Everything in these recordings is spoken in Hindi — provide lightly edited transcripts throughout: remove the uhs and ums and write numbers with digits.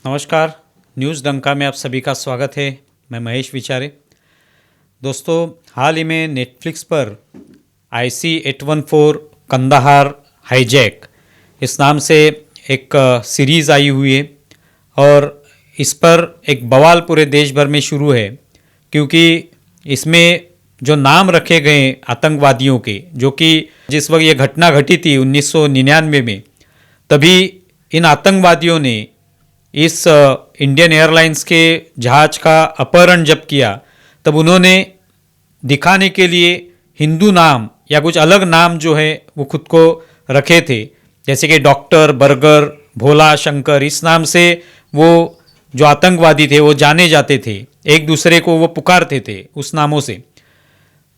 नमस्कार। न्यूज़ डंका में आप सभी का स्वागत है। मैं महेश विचारे। दोस्तों, हाल ही में नेटफ्लिक्स पर IC-814 कंदाहार हाईजैक इस नाम से एक सीरीज़ आई हुई है और इस पर एक बवाल पूरे देश भर में शुरू है, क्योंकि इसमें जो नाम रखे गए आतंकवादियों के, जो कि जिस वक्त ये घटना घटी थी 1999 में, तभी इन आतंकवादियों ने इस इंडियन एयरलाइंस के जहाज़ का अपहरण जब किया, तब उन्होंने दिखाने के लिए हिंदू नाम या कुछ अलग नाम जो है वो खुद को रखे थे, जैसे कि डॉक्टर, बर्गर, भोला, शंकर। इस नाम से वो जो आतंकवादी थे वो जाने जाते थे, एक दूसरे को वो पुकारते थे उस नामों से।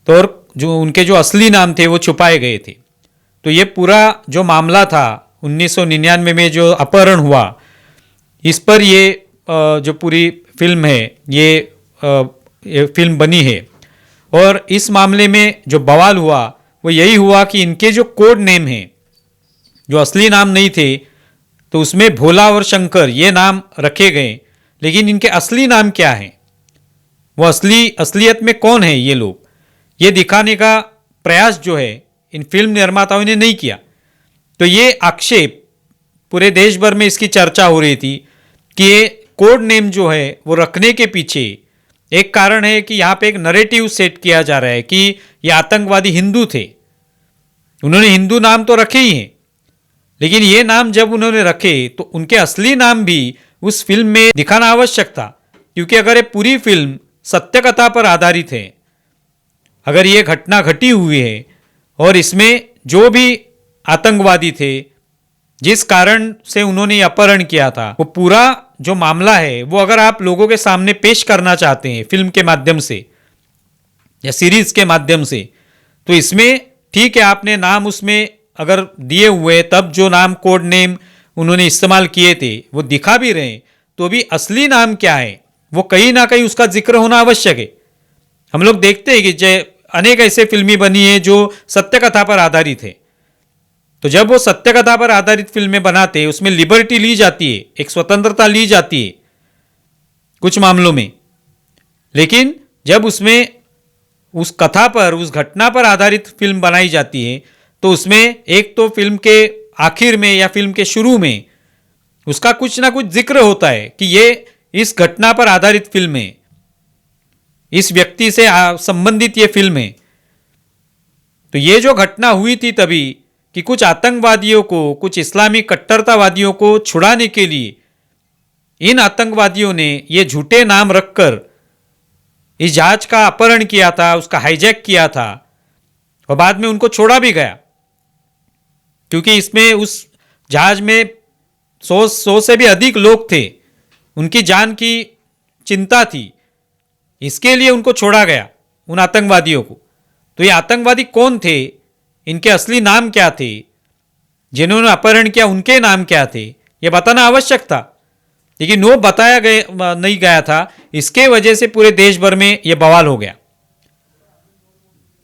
तो और जो उनके जो असली नाम थे वो छुपाए गए थे। तो ये पूरा जो मामला था 1999 में जो अपहरण हुआ, इस पर ये जो पूरी फिल्म है ये फिल्म बनी है। और इस मामले में जो बवाल हुआ वो यही हुआ कि इनके जो कोड नेम हैं, जो असली नाम नहीं थे, तो उसमें भोला और शंकर ये नाम रखे गए, लेकिन इनके असली नाम क्या हैं, वो असलियत में कौन है ये लोग, ये दिखाने का प्रयास जो है इन फिल्म निर्माताओं ने नहीं किया। तो ये आक्षेप पूरे देश भर में इसकी चर्चा हो रही थी कि ये कोड नेम जो है वो रखने के पीछे एक कारण है कि यहाँ पे एक नरेटिव सेट किया जा रहा है कि ये आतंकवादी हिंदू थे। उन्होंने हिंदू नाम तो रखे ही हैं, लेकिन ये नाम जब उन्होंने रखे तो उनके असली नाम भी उस फिल्म में दिखाना आवश्यक था, क्योंकि अगर ये पूरी फिल्म सत्य कथा पर आधारित है, अगर ये घटना घटी हुई है और इसमें जो भी आतंकवादी थे जिस कारण से उन्होंने अपहरण किया था, वो पूरा जो मामला है वो अगर आप लोगों के सामने पेश करना चाहते हैं फिल्म के माध्यम से या सीरीज के माध्यम से, तो इसमें ठीक है, आपने नाम उसमें अगर दिए हुए तब जो नाम कोड नेम उन्होंने इस्तेमाल किए थे वो दिखा भी रहे, तो भी असली नाम क्या है वो कहीं ना कहीं उसका जिक्र होना आवश्यक है। हम लोग देखते हैं कि अनेक ऐसे फिल्में बनी है जो सत्य कथा पर आधारित है। तो जब वो सत्य कथा पर आधारित फिल्में बनाते हैं, उसमें लिबर्टी ली जाती है, एक स्वतंत्रता ली जाती है कुछ मामलों में, लेकिन जब उसमें उस कथा पर, उस घटना पर आधारित फिल्म बनाई जाती है, तो उसमें एक तो फिल्म के आखिर में या फिल्म के शुरू में उसका कुछ ना कुछ जिक्र होता है कि ये इस घटना पर आधारित फिल्म है, इस व्यक्ति से संबंधित ये फिल्म है। तो ये जो घटना हुई थी तभी कि कुछ आतंकवादियों को, कुछ इस्लामी कट्टरतावादियों को छुड़ाने के लिए इन आतंकवादियों ने ये झूठे नाम रखकर इस जहाज का अपहरण किया था, उसका हाईजैक किया था, और बाद में उनको छोड़ा भी गया, क्योंकि इसमें उस जहाज में 100 से भी अधिक लोग थे, उनकी जान की चिंता थी, इसके लिए उनको छोड़ा गया उन आतंकवादियों को। तो ये आतंकवादी कौन थे, इनके असली नाम क्या थे, जिन्होंने अपहरण किया उनके नाम क्या थे, यह बताना आवश्यक था, लेकिन वो बताया नहीं गया था। इसके वजह से पूरे देश भर में यह बवाल हो गया।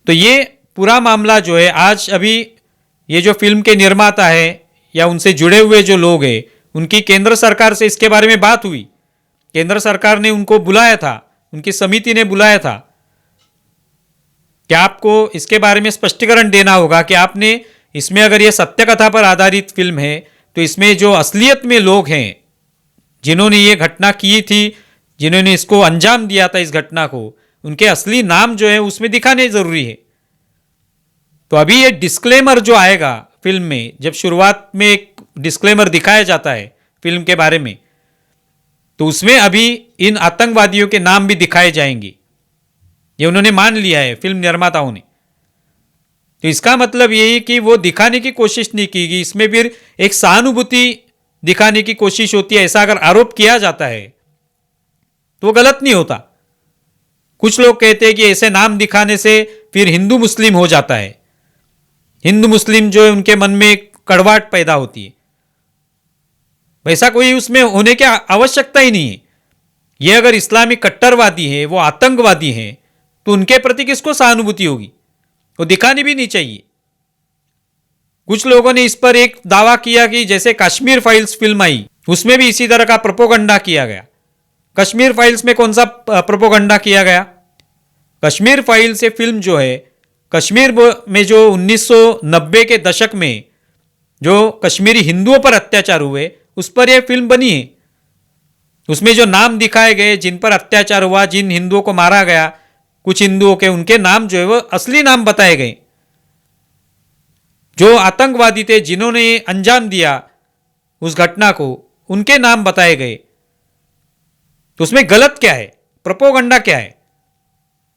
तो ये पूरा मामला जो है, आज अभी ये जो फिल्म के निर्माता है या उनसे जुड़े हुए जो लोग हैं, उनकी केंद्र सरकार से इसके बारे में बात हुई। केंद्र सरकार ने उनको बुलाया था, उनकी समिति ने बुलाया था कि आपको इसके बारे में स्पष्टीकरण देना होगा कि आपने इसमें, अगर ये सत्य कथा पर आधारित फिल्म है, तो इसमें जो असलियत में लोग हैं जिन्होंने ये घटना की थी, जिन्होंने इसको अंजाम दिया था इस घटना को, उनके असली नाम जो है उसमें दिखाने जरूरी है। तो अभी ये डिस्क्लेमर जो आएगा फिल्म में, जब शुरुआत में एक डिस्क्लेमर दिखाया जाता है फिल्म के बारे में, तो उसमें अभी इन आतंकवादियों के नाम भी दिखाए जाएंगे। ये उन्होंने मान लिया है फिल्म निर्माताओं ने। तो इसका मतलब यही कि वो दिखाने की कोशिश नहीं की गई, इसमें फिर एक सहानुभूति दिखाने की कोशिश होती है, ऐसा अगर आरोप किया जाता है तो वो गलत नहीं होता। कुछ लोग कहते हैं कि ऐसे नाम दिखाने से फिर हिंदू मुस्लिम हो जाता है, हिंदू मुस्लिम जो है उनके मन में कड़वाहट पैदा होती है। वैसा कोई उसमें होने की आवश्यकता ही नहीं है। ये अगर इस्लामी कट्टरवादी है, वो आतंकवादी है, तो उनके प्रति किसको सहानुभूति होगी, वो दिखानी भी नहीं चाहिए। कुछ लोगों ने इस पर एक दावा किया कि जैसे कश्मीर फाइल्स फिल्म आई उसमें भी इसी तरह का प्रोपोगंडा किया गया। कश्मीर फाइल्स में कौन सा प्रोपोगंडा किया गया? कश्मीर फाइल्स ये फिल्म जो है, कश्मीर में जो 1990 के दशक में जो कश्मीरी हिंदुओं पर अत्याचार हुए उस पर यह फिल्म बनी है। उसमें जो नाम दिखाए गए, जिन पर अत्याचार हुआ, जिन हिंदुओं को मारा गया, कुछ हिंदुओं के, उनके नाम जो है वो असली नाम बताए गए। जो आतंकवादी थे जिन्होंने अंजाम दिया उस घटना को, उनके नाम बताए गए। तो उसमें गलत क्या है? प्रोपोगंडा क्या है?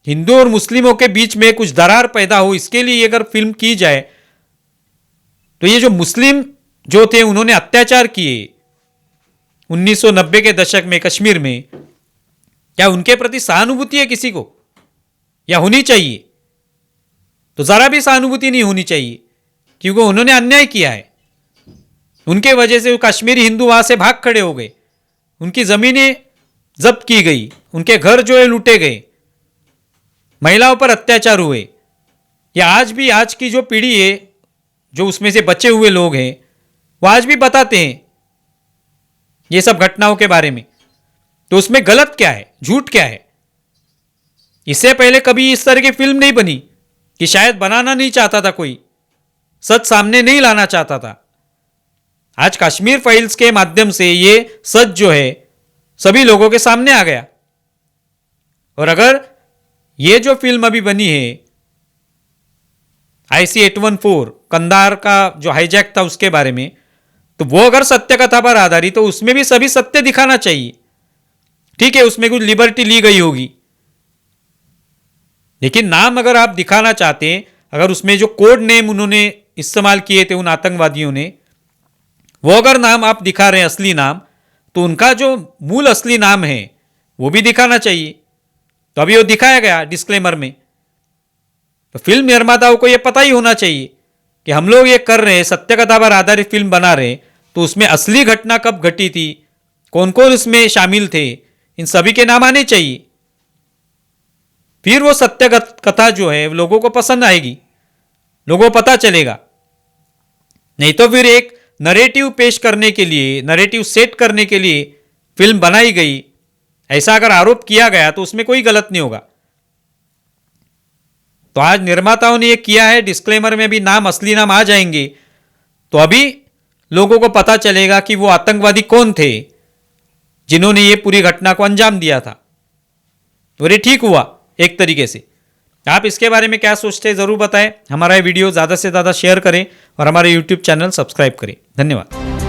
हिंदू और मुस्लिमों के बीच में कुछ दरार पैदा हो, इसके लिए अगर फिल्म की जाए तो ये जो मुस्लिम जो थे उन्होंने अत्याचार किए 1990 के दशक में कश्मीर में, क्या उनके प्रति सहानुभूति है किसी को? या होनी चाहिए? तो जरा भी सहानुभूति नहीं होनी चाहिए, क्योंकि उन्होंने अन्याय किया है। उनके वजह से कश्मीरी हिंदू वहां से भाग खड़े हो गए, उनकी जमीनें जब्त की गई, उनके घर जो है लूटे गए, महिलाओं पर अत्याचार हुए। या आज भी आज की जो पीढ़ी है, जो उसमें से बचे हुए लोग हैं, वो आज भी बताते हैं ये सब घटनाओं के बारे में। तो उसमें गलत क्या है, झूठ क्या है? इससे पहले कभी इस तरह की फिल्म नहीं बनी, कि शायद बनाना नहीं चाहता था कोई, सच सामने नहीं लाना चाहता था। आज कश्मीर फाइल्स के माध्यम से ये सच जो है सभी लोगों के सामने आ गया। और अगर ये जो फिल्म अभी बनी है IC-814 कंधार का जो हाईजैक था उसके बारे में, तो वो अगर सत्य कथा पर आधारित, तो उसमें भी सभी सत्य दिखाना चाहिए। ठीक है, उसमें कुछ लिबर्टी ली गई होगी, लेकिन नाम अगर आप दिखाना चाहते हैं, अगर उसमें जो कोड नेम उन्होंने इस्तेमाल किए थे उन आतंकवादियों ने, वो अगर नाम आप दिखा रहे हैं असली नाम, तो उनका जो मूल असली नाम है वो भी दिखाना चाहिए। तो अभी वो दिखाया गया डिस्क्लेमर में। तो फिल्म निर्माताओं को ये पता ही होना चाहिए कि हम लोग ये कर रहे हैं, सत्य कथा पर आधारित फिल्म बना रहे हैं, तो उसमें असली घटना कब घटी थी, कौन कौन इसमें शामिल थे, इन सभी के नाम आने चाहिए। फिर वो सत्य कथा जो है लोगों को पसंद आएगी, लोगों को पता चलेगा। नहीं तो फिर एक नरेटिव पेश करने के लिए, नरेटिव सेट करने के लिए फिल्म बनाई गई, ऐसा अगर आरोप किया गया तो उसमें कोई गलत नहीं होगा। तो आज निर्माताओं ने ये किया है, डिस्क्लेमर में भी नाम, असली नाम आ जाएंगे, तो अभी लोगों को पता चलेगा कि वो आतंकवादी कौन थे जिन्होंने ये पूरी घटना को अंजाम दिया था। और ये ठीक हुआ एक तरीके से। आप इसके बारे में क्या सोचते हैं ज़रूर बताएं। हमारा ये वीडियो ज़्यादा से ज़्यादा शेयर करें और हमारे YouTube चैनल सब्सक्राइब करें। धन्यवाद।